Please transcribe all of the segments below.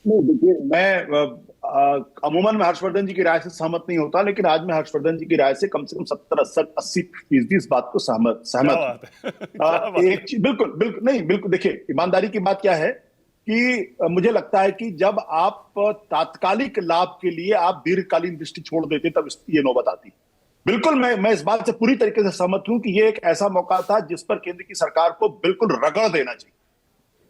नहीं, देखिए अमूमन मैं हर्षवर्धन जी की राय से सहमत नहीं होता, लेकिन आज मैं हर्षवर्धन जी की राय से कम 70, 80, 80% इस बात को सहमत क्या सहमत बात है। हूं। क्या बात एक चीज बिल्कुल बिल्कुल नहीं, बिल्कुल देखिए, ईमानदारी की बात क्या है कि मुझे लगता है कि जब आप तात्कालिक लाभ के लिए आप दीर्घकालीन दृष्टि छोड़ देते, तब ये नौबत आती। बिल्कुल मैं इस बात से पूरी तरीके से सहमत हूं कि ये एक ऐसा मौका था जिस पर केंद्र की सरकार को बिल्कुल रगड़ देना चाहिए।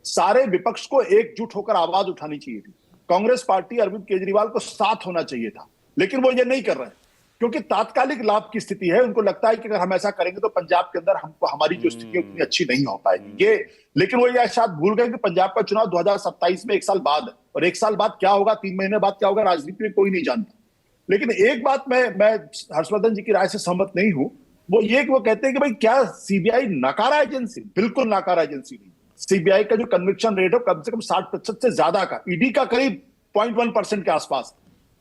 सारे विपक्ष को एकजुट होकर आवाज उठानी चाहिए थी। कांग्रेस पार्टी अरविंद केजरीवाल को साथ होना चाहिए था, लेकिन वो ये नहीं कर रहे हैं क्योंकि तात्कालिक लाभ की स्थिति है। उनको लगता है कि अगर हम ऐसा करेंगे तो पंजाब के अंदर हमको हमारी जो स्थिति है उतनी अच्छी नहीं हो पाएगी ये। लेकिन वो ये शायद भूल गए कि पंजाब का चुनाव 2027 में 1 साल बाद है, और 1 साल बाद क्या होगा, 3 महीने बाद क्या होगा, राजनीति में कोई नहीं जानता। लेकिन एक बात मैं हर्षवर्धन जी की राय से सहमत नहीं हूं, वो ये कि वो कहते हैं कि भाई क्या सीबीआई नाकारा एजेंसी? बिल्कुल नाकारा एजेंसी नहीं। सीबीआई का जो कन्विक्शन रेट है कम से कम 60% से ज्यादा का, ईडी का करीब 0.1% के आसपास।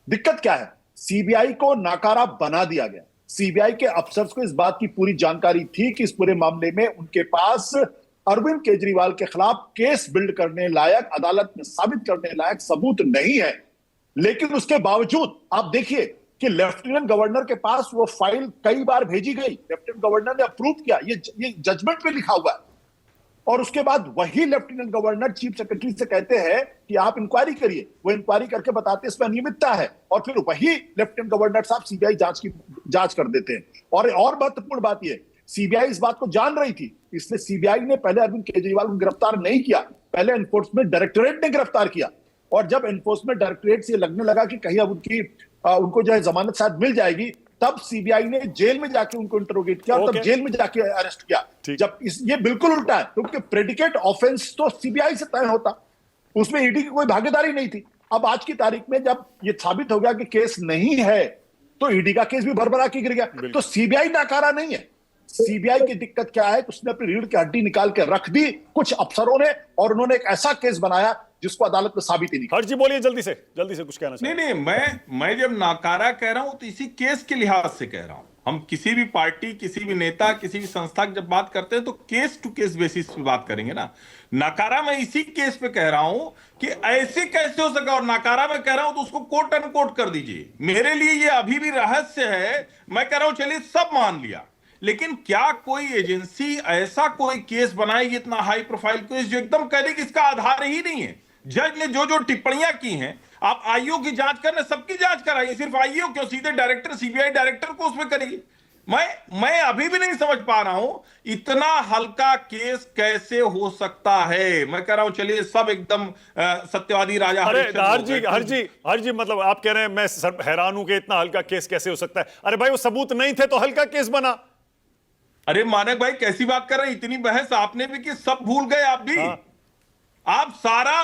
दिक्कत क्या है? सीबीआई को नाकारा बना दिया गया। सीबीआई के अफसर्स को इस बात की पूरी जानकारी थी कि इस पूरे मामले में उनके पास अरविंद केजरीवाल के खिलाफ केस बिल्ड करने लायक, अदालत में साबित करने लायक सबूत नहीं है। लेकिन उसके बावजूद आप देखिए कि लेफ्टिनेंट गवर्नर के पास वो फाइल कई बार भेजी गई, लेफ्टिनेंट गवर्नर ने अप्रूव किया, ये जजमेंट में लिखा हुआ है। और उसके बाद वही लेफ्टिनेंट गवर्नर चीफ सेक्रेटरी से कहते हैं कि आप इंक्वायरी करिए। वो इंक्वायरी करके बताते हैं इसमें अनियमितता है, और फिर वही लेफ्टिनेंट गवर्नर साहब सीबीआई जांच कर देते हैं। और महत्वपूर्ण बात यह, सीबीआई इस बात को जान रही थी, इसलिए सीबीआई ने पहले अरविंद केजरीवाल को गिरफ्तार नहीं किया, पहले एनफोर्समेंट डायरेक्टोरेट ने गिरफ्तार किया। और जब एनफोर्समेंट डायरेक्टोरेट से लगने लगा कि कहीं अब उनको जो है जमानत शायद मिल जाएगी, तब सीबीआई ने जेल में जाके उनको इंटरोगेट किया, और तब जेल में जाके अरेस्ट किया। जब ये बिल्कुल उल्टा है, क्योंकि प्रेडिकेट ऑफेंस तो सीबीआई से तय होता, उसमें ईडी की कोई भागीदारी नहीं थी। अब आज की तारीख में जब ये साबित हो गया कि केस नहीं है, तो ईडी का केस भी भरभरा के गिर गया। तो सीबीआई नाकारा नहीं है। सीबीआई की दिक्कत क्या है? उसने अपनी रीढ़ की हड्डी निकाल के रख दी कुछ अफसरों ने, और उन्होंने एक ऐसा केस बनाया जिसको अदालत में साबित ही नहीं। हर्ष जी बोलिए, जल्दी से कुछ कहना चाहिए। नहीं, मैं जब नाकारा कह रहा हूं तो इसी केस के लिहाज से कह रहा हूं। हम किसी भी पार्टी, किसी भी नेता, किसी भी संस्था की जब बात करते हैं तो केस टू केस बेसिस पे बात करेंगे ना। नाकारा मैं इसी केस पे कह रहा हूं कि ऐसे कैसे हो सका, और नाकारा मैं कह रहा हूं तो उसको कोट अनकोट कर दीजिए। मेरे लिए ये अभी भी रहस्य है। मैं कह रहा हूं चलिए सब मान लिया, लेकिन क्या कोई एजेंसी ऐसा कोई केस बनाएगी, इतना हाई प्रोफाइल केस, जो एकदम कह दे कि इसका आधार ही नहीं है? जज ने जो जो टिप्पणियां की हैं, आप आईओ की जांच करने, सबकी जांच कराइए, सिर्फ आईओ क्यों, सीधे डायरेक्टर, सीबीआई डायरेक्टर को उसमें करिए। मैं अभी भी नहीं समझ पा रहा हूं इतना हल्का केस कैसे हो सकता है। मैं कह रहा हूं चलिए सब एकदम सत्यवादी राजा। अरे हर जी मतलब आप कह रहे हैं, मैं हैरान हूं कि इतना हल्का केस कैसे हो सकता है। अरे भाई वो सबूत नहीं थे तो हल्का केस बना। अरे मानक भाई कैसी बात कर रहे हैं, इतनी बहस आपने भी की, सब भूल गए आप भी। हाँ। आप सारा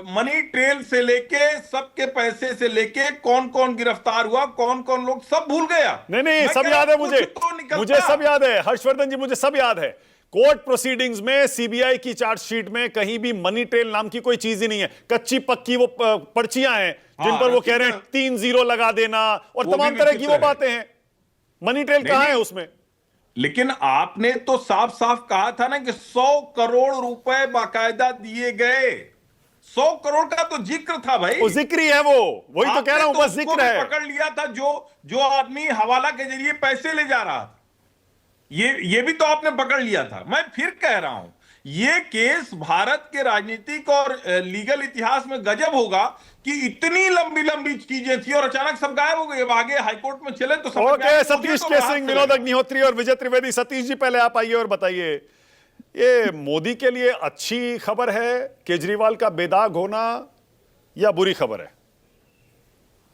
मनी ट्रेल से लेके, सबके पैसे से लेके, कौन कौन गिरफ्तार हुआ, कौन कौन लोग, सब भूल गया। नहीं सब याद है मुझे सब याद है हर्षवर्धन जी, मुझे सब याद है। कोर्ट प्रोसीडिंग्स में, सीबीआई की चार्जशीट में कहीं भी मनी ट्रेल नाम की कोई चीज ही नहीं है। कच्ची पक्की वो पर्चियां हैं जिन पर वो कह रहे हैं 3 0 लगा देना, और तमाम तरह की वो बातें हैं। मनी ट्रेल कहां है उसमें? लेकिन आपने तो साफ साफ कहा था ना कि 100 करोड़ रुपए बाकायदा दिए गए। 100 करोड़ का तो जिक्र था भाई, वो जिक्र ही है, वही तो कह रहा हूं, बस जिक्र है। पकड़ लिया था जो आदमी हवाला के जरिए पैसे ले जा रहा था, ये भी तो आपने पकड़ लिया था। मैं फिर कह रहा हूं, ये केस भारत के राजनीतिक और लीगल इतिहास में गजब होगा कि इतनी लंबी लंबी चीजें थी और अचानक सब गायब हो गई। अब आगे हाईकोर्ट में चले तो ओके, सतीश के सिंह, विनोद अग्निहोत्री और विजय त्रिवेदी। सतीश जी पहले आप आइए और बताइए, ये मोदी के लिए अच्छी खबर है केजरीवाल का बेदाग होना, या बुरी खबर है?